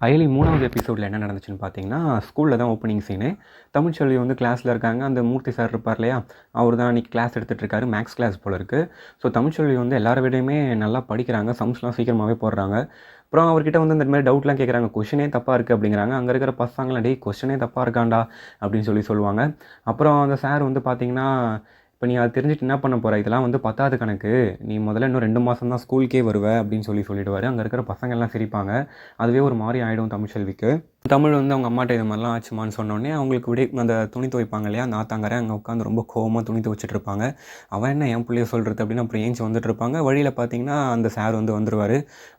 அயலி 3வது எபிசோடில் என்ன நடந்துச்சுன்னு பார்த்தீங்கன்னா, ஸ்கூலில் தான் ஓப்பனிங் சீனு. தமிழ்ச்செல்வி வந்து கிளாஸில் இருக்காங்க. அந்த மூர்த்தி சார் இருப்பார் இல்லையா, அவர் தான் அன்றைக்கி கிளாஸ் எடுத்துகிட்டு இருக்காரு. மேக்ஸ் கிளாஸ் போல இருக்குது. ஸோ தமிழ்ச்செல்வி வந்து எல்லாரை விடையுமே நல்லா படிக்கிறாங்க. சம்ஸ்லாம் சீக்கிரமாகவே போடுறாங்க. அப்புறம் அவர்கிட்ட வந்து இந்த மாதிரி டவுட்லாம் கேட்குறாங்க. கொஷினே தப்பாக இருக்குது அப்படிங்கிறாங்க. அங்கே இருக்கிற பசங்களாம் டேய் கொஷினே தப்பாக இருக்காண்டா அப்படின்னு சொல்லுவாங்க. அப்புறம் அந்த சார் வந்து பார்த்தீங்கன்னா, இப்போ நீ அது தெரிஞ்சுட்டு என்ன பண்ண போகிற, இதெல்லாம் வந்து 10வது கணக்கு, நீ முதல்ல இன்னும் 2 மாதம் தான் ஸ்கூலுக்கே வருவ அப்படின்னு சொல்லிடுவார். அங்கே இருக்கிற பசங்க எல்லாம் சிரிப்பாங்க. அதுவே ஒரு மாதிரி ஆகிடும் தமிழ்ச்செல்விக்கு. தமிழ் வந்து அவங்க அம்மாட்ட இது மாதிரிலாம் ஆச்சுமான்னு சொன்னோடனே அவங்களுக்கு விட அந்த துணி துவைப்பாங்க இல்லையா, அந்த ஆத்தாங்கரை அங்கே உட்காந்து ரொம்ப கோவமாக துணி துவைச்சிட்டு இருப்பாங்க. அவன் என்ன என் பிள்ளைய சொல்கிறது அப்படின்னு அப்புறம் ஏஞ்சி வந்துட்டு இருப்பாங்க. வழியில் பார்த்தீங்கன்னா அந்த சார் வந்து வந்துடுவார்.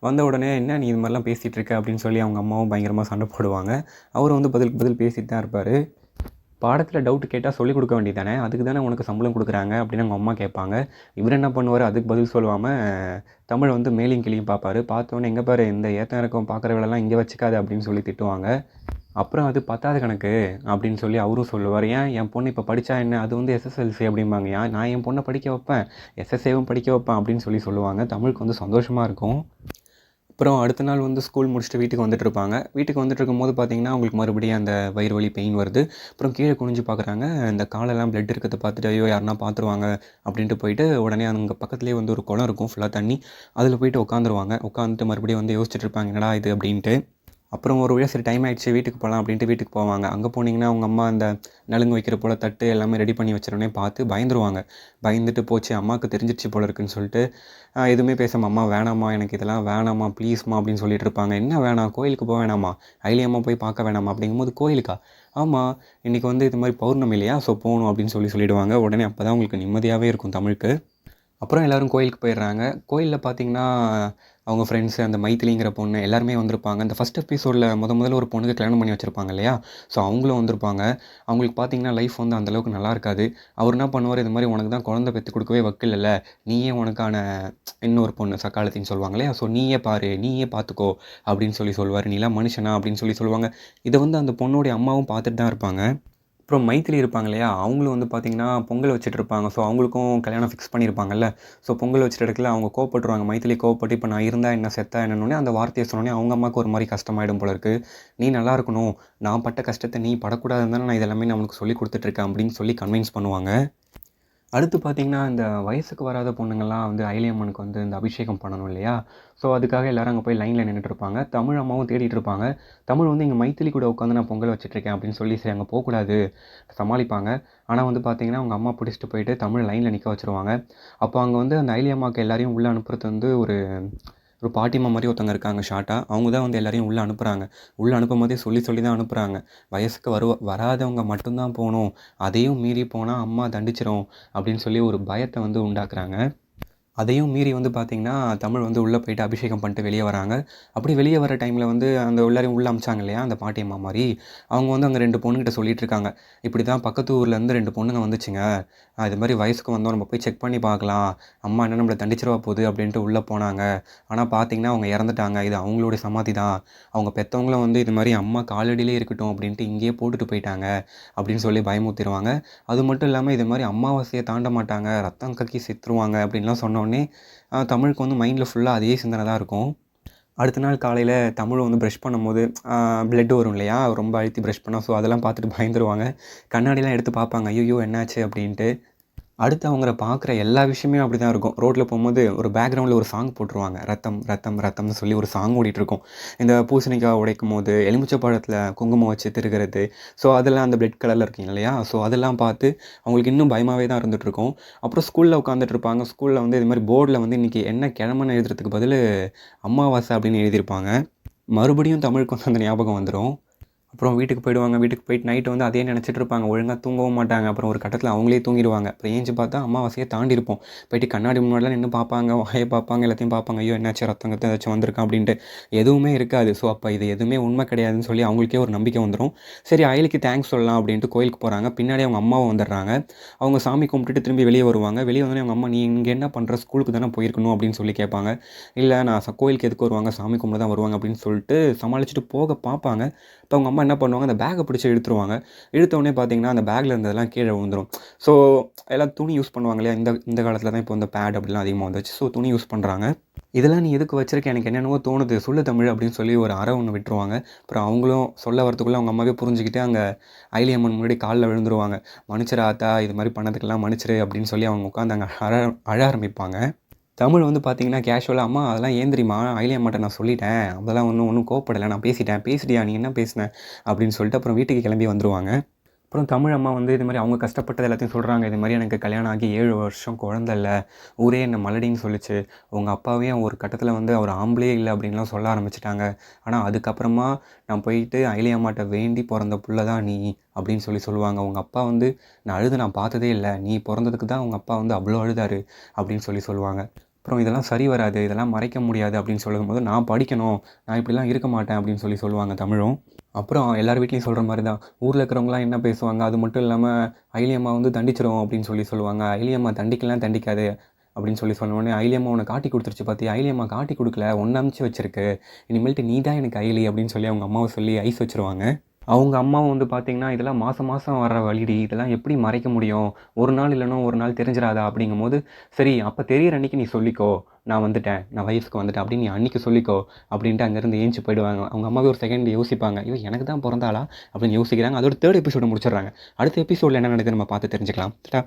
வந்த உடனே என்ன நீ இது மாதிரிலாம் பேசிகிட்டு இருக்க அப்படின்னு சொல்லி அவங்க அம்மாவும் பயங்கரமாக சண்டை போடுவாங்க. அவர் வந்து பதிலுக்கு பதில் பேசிட்டு தான் இருப்பார். பாடத்தில் டவுட் கேட்டால் சொல்லிக் கொடுக்க வேண்டியது தானே, அதுக்கு தானே உனக்கு சம்பளம் கொடுக்குறாங்க அப்படின்னு அவங்க அம்மா கேட்பாங்க. இவர் என்ன பண்ணுவார், அதுக்கு பதில் சொல்லாமல் தமிழ் வந்து மேலையும் கீழையும் பார்ப்பார். பார்த்தோன்னே எங்கே பாரு இந்த ஏத்தம் இறக்கம் பார்க்குற வேலைலாம் இங்கே வச்சுக்காது அப்படின்னு சொல்லி திட்டுவாங்க. அப்புறம் அது 10வது கணக்கு அப்படின்னு சொல்லி அவரும் சொல்லுவார். ஏன் என் பொண்ணு இப்போ படித்தா என்ன, அது வந்து எஸ்எஸ்எல்சி அப்படிம்பாங்க. நான் என் பொண்ணை படிக்க வைப்பேன், எஸ்எஸ்ஏவும் படிக்க வைப்பேன் அப்படின்னு சொல்லுவாங்க. தமிழுக்கு வந்து சந்தோஷமாக இருக்கும். அப்புறம் அடுத்த நாள் வந்து ஸ்கூல் முடிச்சுட்டு வீட்டுக்கு வந்துட்டுருப்பாங்க. வீட்டுக்கு வந்துட்டு இருக்கும்போது பார்த்தீங்கன்னா, அவங்களுக்கு மறுபடியும் அந்த வயிறு வலி பெயின் வருது. அப்புறம் கீழே குனிஞ்சு பார்க்குறாங்க. இந்த காலெல்லாம் பிளட் இருக்கிறத பார்த்துட்டு, ஐயோ யாருனா பார்த்துருவாங்க அப்படின்ட்டு போயிட்டு, உடனே அங்கே பக்கத்துலேயே வந்து ஒரு குளம் இருக்கும் ஃபுல்லாக தண்ணி. அதில் போயிட்டு உட்காந்துருவாங்க. உட்காந்துட்டு மறுபடியும் வந்து யோசிச்சுட்டு இருப்பாங்க, என்னடா இது அப்படின்ட்டு. அப்புறம் ஒரு வழியாக சரி டைம் ஆகிடுச்சு வீட்டுக்கு போகலாம் அப்படின்ட்டு வீட்டுக்கு போவாங்க. அங்கே போனீங்கன்னா அவங்க அம்மா அந்த நலுங்கு வைக்கிற போல் தட்டு எல்லாமே ரெடி பண்ணி வச்சிடனே பார்த்து பயந்துருவாங்க. பயந்துட்டு போச்சு அம்மாவுக்கு தெரிஞ்சிடுச்சு போல இருக்குன்னு சொல்லிட்டு எதுவுமே பேசாமல், அம்மா வேணாம்மா எனக்கு இதெல்லாம் வேணாம்மா ப்ளீஸ்மா அப்படின்னு சொல்லிட்டு இருப்பாங்க. என்ன வேணாம், கோயிலுக்கு போக வேணாமா, அயலி அம்மா போய் பார்க்க வேணாமா அப்படிங்கும்போது, கோயிலுக்கா, ஆமாம் இன்றைக்கி வந்து இது மாதிரி பௌர்ணமி இல்லையா, ஸோ போகணும் அப்படின்னு சொல்லிடுவாங்க. உடனே அப்போ தான் உங்களுக்கு நிம்மதியாகவே இருக்கும் தமிழுக்கு. அப்புறம் எல்லோரும் கோயிலுக்கு போயிடுறாங்க. கோயிலில் பார்த்தீங்கன்னா, அவங்க ஃப்ரெண்ட்ஸு அந்த மைத்திலிங்கிற பொண்ணு எல்லாருமே வந்திருப்பாங்க. அந்த ஃபஸ்ட் எபிசோடில் முதல்ல ஒரு பொண்ணுக்கு கல்யாணம் பண்ணி வச்சுருப்பாங்க இல்லையா, ஸோ அவங்களும் வந்திருப்பாங்க. அவங்களுக்கு பார்த்தீங்கன்னா லைஃப் வந்து அந்தளவுக்கு நல்லா இருக்காது. அவர் என்ன பண்ணுவார், இது மாதிரி உனக்கு தான் குழந்தை பெற்று கொடுக்கவே வக்கில்ல, நீயே உனக்கான இன்னொரு பொண்ணு சக்காலத்தின்னு சொல்லுவாங்க இல்லையா, ஸோ நீயே பாரு, நீயே பார்த்துக்கோ அப்படின்னு சொல்லுவார். நீலாம் மனுஷனா அப்படின்னு சொல்லுவாங்க. இதை வந்து அந்த பொண்ணுடைய அம்மாவும் பார்த்துட்டு தான் இருப்பாங்க. அப்புறம் மைத்திலி இருப்பாங்க இல்லையா, அவங்களும் வந்து பார்த்திங்கன்னா பொங்கல் வச்சுட்டு இருப்பாங்க. ஸோ அவங்களுக்கும் கல்யாணம் ஃபிக்ஸ் பண்ணியிருப்பாங்கல்ல. ஸோ பொங்கல் வச்சுட்டு இடத்துல அவங்க கோவப்பட்டுருவாங்க. மைத்திலி கோவப்பட்டு இப்போ நான் இருந்தால் என்ன செத்தா என்னன்னொடனே அந்த வார்த்தையை சொன்னோடனே அவங்க அம்மாவுக்கு ஒரு மாதிரி கஷ்டமாயிடும் போல இருக்குது. நீ நல்லா இருக்கணும், நான் பட்ட கஷ்டத்தை நீ படக்கூடாதுன்னு தானே நான் இதெல்லாமே நான் உனக்கு சொல்லி கொடுத்துட்ருக்கேன் அப்படின்னு சொல்லி கன்வின்ஸ் பண்ணுவாங்க. அடுத்து பார்த்திங்கன்னா, இந்த வயசுக்கு வராத பொண்ணுங்கள்லாம் வந்து அயலி அம்மனுக்கு வந்து இந்த அபிஷேகம் பண்ணணும் இல்லையா, ஸோ அதுக்காக எல்லோரும் அங்கே போய் லைனில் நின்றுட்டுருப்பாங்க. தமிழ் அம்மாவும் தேடிட்டு இருப்பாங்க. தமிழ் வந்து இங்கே மைத்திலி கூட உட்காந்து நான் பொங்கல் வச்சுட்ருக்கேன் அப்படின்னு சொல்லி சரி அங்கே போகக்கூடாது சமாளிப்பாங்க. ஆனால் வந்து பார்த்திங்கன்னா, அவங்க அம்மா பிடிச்சிட்டு போயிட்டு தமிழ் லைனில் நிற்க வச்சுருவாங்க. அப்போ அங்கே வந்து அந்த அயலி அம்மாவுக்கு எல்லாரையும் உள்ளே அனுப்புறது வந்து ஒரு பாட்டிமா மாதிரி ஒருத்தவங்க இருக்காங்க ஷார்ட்டா. அவங்க தான் வந்து எல்லாரையும் உள்ளே அனுப்புகிறாங்க. உள்ளே அனுப்பும்போதே சொல்லி தான் அனுப்புகிறாங்க. வயசுக்கு வராதவங்க மட்டும்தான் போகணும், அதையும் மீறி போனால் அம்மா தண்டிச்சிரும் அப்படின்னு சொல்லி ஒரு பயத்தை வந்து உண்டாக்குறாங்க. அதையும் மீறி வந்து பார்த்திங்கன்னா, தமிழ் வந்து உள்ளே போயிட்டு அபிஷேகம் பண்ணிட்டு வெளியே வராங்க. அப்படி வெளியே வர டைமில் வந்து அந்த எல்லாரையும் உள்ளே அனுப்பிச்சாங்க இல்லையா, அந்த பாட்டியம்மா மாதிரி, அவங்க வந்து அங்கே 2 பொண்ணுகிட்ட சொல்லிட்டு இருக்காங்க. இப்படி தான் பக்கத்து ஊர்லேருந்து 2 பொண்ணுங்க வந்துச்சுங்க. இது மாதிரி வயசுக்கு வந்தோம், நம்ம போய் செக் பண்ணி பார்க்கலாம், அம்மா என்ன நம்மளை தண்டிச்சிருவா போகுது அப்படின்ட்டு உள்ளே போனாங்க. ஆனால் பார்த்திங்கன்னா அவங்க இறந்துட்டாங்க. இது அவங்களுடைய சமாதி தான். அவங்க பெற்றவங்களும் வந்து இது மாதிரி அம்மா காலடியிலே இருக்கட்டும் அப்படின்ட்டு இங்கேயே போட்டுட்டு போயிட்டாங்க அப்படின்னு சொல்லி பயமுறுத்திடுவாங்க. அது மட்டும் இல்லாமல் இது மாதிரி அமாவாசையை தாண்ட மாட்டாங்க, ரத்தம் கக்கி செத்துருவாங்க அப்படின்லாம் சொன்னோடனே தமிழுக்கு வந்து மைண்டில் ஃபுல்லாக அதே சிந்தனை தான் இருக்கும். அடுத்த நாள் காலையில் தமிழ் வந்து ப்ரஷ் பண்ணும்போது பிளட் வரும் இல்லையா, ரொம்ப அழுத்தி ப்ரஷ் பண்ணோம். ஸோ அதெல்லாம் பார்த்துட்டு பயந்துருவாங்க. கண்ணாடிலாம் எடுத்து பார்ப்பாங்க, ஐயோ என்னாச்சு அப்படின்ட்டு. அடுத்து அவங்கள பார்க்குற எல்லா விஷயமே அப்படி தான் இருக்கும். ரோட்டில் போகும்போது ஒரு பேக்ரவுண்டில் ஒரு சாங் போட்டுருவாங்க. ரத்தம் ரத்தம் ரத்தம்னு சொல்லி ஒரு சாங் ஓடிட்டுருக்கும். இந்த பூசணிக்காய் உடைக்கும்போது எலுமிச்சை பழத்தில் குங்குமம் வச்சு திருகிறது. ஸோ அதெல்லாம் அந்த பிளட் கலரில் இருக்கீங்க இல்லையா, ஸோ அதெல்லாம் பார்த்து அவங்களுக்கு இன்னும் பயமாகவே தான் இருந்துகிட்ருக்கும். அப்புறம் ஸ்கூலில் உட்காந்துட்டு இருப்பாங்க. ஸ்கூலில் வந்து இது மாதிரி போர்டில் வந்து இன்றைக்கி என்ன கிழமைன்னு எழுதுறதுக்கு பதில் அமாவாசை அப்படின்னு எழுதியிருப்பாங்க. மறுபடியும் தமிழுக்கு வந்து அந்த ஞாபகம் வந்துடும். அப்புறம் வீட்டுக்கு போயிடுவாங்க. வீட்டுக்கு போயிட்டு நைட்டு வந்து அதே நினச்சிட்டு இருப்பாங்க. ஒழுங்காக தூங்கவும் மாட்டாங்க. அப்புறம் ஒரு கட்டத்தில் அவங்களே தூங்கிடுவாங்க. அப்புறம் ஏஞ்சி பார்த்தா அமாவாசையை தாண்டியிருப்போம். போயிட்டு கண்ணாடி முன்னாடிலாம் நின்று பார்ப்பாங்க, வாயை பார்ப்பாங்க, எல்லாத்தையும் பார்ப்பாங்க. ஐயோ என்னாச்சு, ரத்தம் கத்தம் ஏதாச்சும் வந்திருக்கா அப்படின்ட்டு. எதுவுமே இருக்காது. ஸோ அப்போ இது எதுவுமே உண்மை கிடையாதுன்னு சொல்லி அவங்களுக்கே ஒரு நம்பிக்கை வந்துடும். சரி அயலிக்கு தேங்க்ஸ் சொல்லலாம் அப்படின்ட்டு கோயிலுக்கு போகிறாங்க. பின்னாடி அவங்க அம்மாவும் வந்துடுறாங்க. அவங்க சாமி கும்பிட்டுட்டு திரும்பி வெளியே வருவாங்க. வெளியே வந்தோடனே அவங்க அம்மா, நீ இங்கே என்ன பண்ணுற, ஸ்கூலுக்கு தானே போயிருக்கணும் அப்படின்னு சொல்லி கேட்பாங்க. இல்லை நான் கோயிலுக்கு எதுக்கு வருவாங்க, சாமி கும்பிட தான் வருவாங்க அப்படின்னு சொல்லிட்டு சமாளிச்சுட்டு போக பார்ப்பாங்க. இப்போ அவங்க அம்மா அம்மா என்ன பண்ணுவாங்க, அந்த பேக்கை பிடிச்சி இழுத்துருவாங்க. இழுத்தவுடனே பார்த்தீங்கன்னா, அந்த பேக்கில இருந்ததெல்லாம் கீழ விழுந்துரும். ஸோ எல்லாம் துணி யூஸ் பண்ணுவாங்க இல்லையா? இந்த இந்த காலத்தில தான் இப்போ இந்த பேட் அப்படிலாம் அதிகமா வந்துருச்சு. ஸோ துணி யூஸ் பண்ணுறாங்க. "இதெல்லாம் நீ எதுக்கு வச்சிருக்க? எனக்கு என்னென்னவோ தோணுது. சொல்லு தமிழ்" அப்படின்னு சொல்லி ஒரு அறை ஒண்ணு விட்டுருவாங்க. அப்புறம் அவங்களும் சொல்ல வரதுக்குள்ள அவங்க அம்மாவே புரிஞ்சுக்கிட்டு, அங்க அயிலி அம்மன் முன்னாடி கால்ல விழுந்துருவாங்க. "மன்னிச்சிரு ஆத்தா, இது மாரி பண்ணதுக்கெல்லாம் மன்னிச்சிரு" அப்படின்னு சொல்லி அவங்க உட்காந்து அங்க அழ ஆரம்பிப்பாங்க. தமிழ் வந்து பார்த்தீங்கன்னா, கேஷுவலா "அம்மா அதெல்லாம் ஏன் தெரியுமா? அயிலி அம்மாட்ட நான் சொல்லிட்டேன். அதெல்லாம் ஒண்ணும் கோவப்படல. நான் பேசிட்டேன்." "பேசிட்டியா? நீ என்ன பேசின?" அப்படின்னு சொல்லிட்டு அப்புறம் வீட்டுக்கு கிளம்பி வந்துருவாங்க. அப்புறம் தமிழ் அம்மா வந்து இது மாரி அவங்க கஷ்டப்பட்டது எல்லாத்தையும் சொல்கிறாங்க. இது மாரி எனக்கு கல்யாணம் ஆகி 7 வருஷம் குழந்த இல்ல. ஊரே என்ன மலடின்னு சொல்லுச்சு. உங்க அப்பாவையும் ஒரு கட்டத்தில வந்து அவர் ஆம்பளையே இல்ல அப்படின்லாம் சொல்ல ஆரம்பிச்சுட்டாங்க. ஆனா அதுக்கப்புறமா நான் போயிட்டு அயிலி அம்மாட்ட வேண்டி பொறந்த புள்ள தான் நீ அப்படின்னு சொல்லுவாங்க. உங்க அப்பா வந்து நான் அழுது நான் பார்த்ததே இல்ல. நீ பொறந்ததுக்கு தான் உங்க அப்பா வந்து அவ்வளோ அழுதாரு அப்படின்னு சொல்லுவாங்க. அப்புறம் இதெல்லாம் சரி வராது. இதெல்லாம் மறைக்க முடியாது அப்படின்னு சொல்லும்போது, நான் படிக்கணும். நான் இப்படிலாம் இருக்க மாட்டேன் அப்படின்னு சொல்லுவாங்க தமிழும். அப்புறம் எல்லார் வீட்லயும் சொல்ற மாரி தான். ஊர்ல இருக்கிறவங்கலாம் என்ன பேசுவாங்க, அது மட்டும் இல்லாம "அயிலி அம்மா வந்து தண்டிச்சிரும்" அப்படின்னு சொல்லுவாங்க. "அயிலி அம்மா தண்டிக்கலாம் தண்டிக்காது" அப்படின்னு சொன்னோனே, "அயிலி அம்மா உன்ன காட்டி குடுத்துருச்சு பாத்தியா? அயிலி அம்மா காட்டி குடுக்கல. உன்ன அனுப்பிச்சு வச்சிருக்கு. இனிமேல்ட்டு நீ தான் எனக்கு அயிலி" அப்படின்னு சொல்லி அவங்க அம்மாவ சொல்லி ஐஸ் வச்சுருவாங்க. அவங்க அம்மாவும் வந்து பார்த்தீங்கன்னா, "இதெல்லாம் மாசம் மாசம் வர்ற வலிடி. இதெல்லாம் எப்படி மறைக்க முடியும்? ஒரு நாள் இல்லன்னா ஒரு நாள் தெரிஞ்சிராதா?" அப்படிங்கும்போது, "சரி அப்ப தெரியிற அன்னைக்கு நீ சொல்லிக்கோ. நான் வந்துட்டேன். நான் வயசுக்கு வந்துட்டேன் அப்படின்னு நீ அன்னைக்கு சொல்லிக்கோ." அப்படின்ட்டு அங்கேருந்து எந்திச்சு போயிடுவாங்க. அவங்க அம்மாவே ஒரு செகண்ட் யோசிப்பாங்க. "இவ எனக்கு தான் பொறந்தாளா?" அப்படின்னு யோசிக்கிறாங்க. அதோட 3 எபிசோட முடிச்சிடுறாங்க. அடுத்த எபிசோட்ல என்ன நடக்குதுன்னு நம்ம பார்த்து தெரிஞ்சுக்கலாம். டாடா.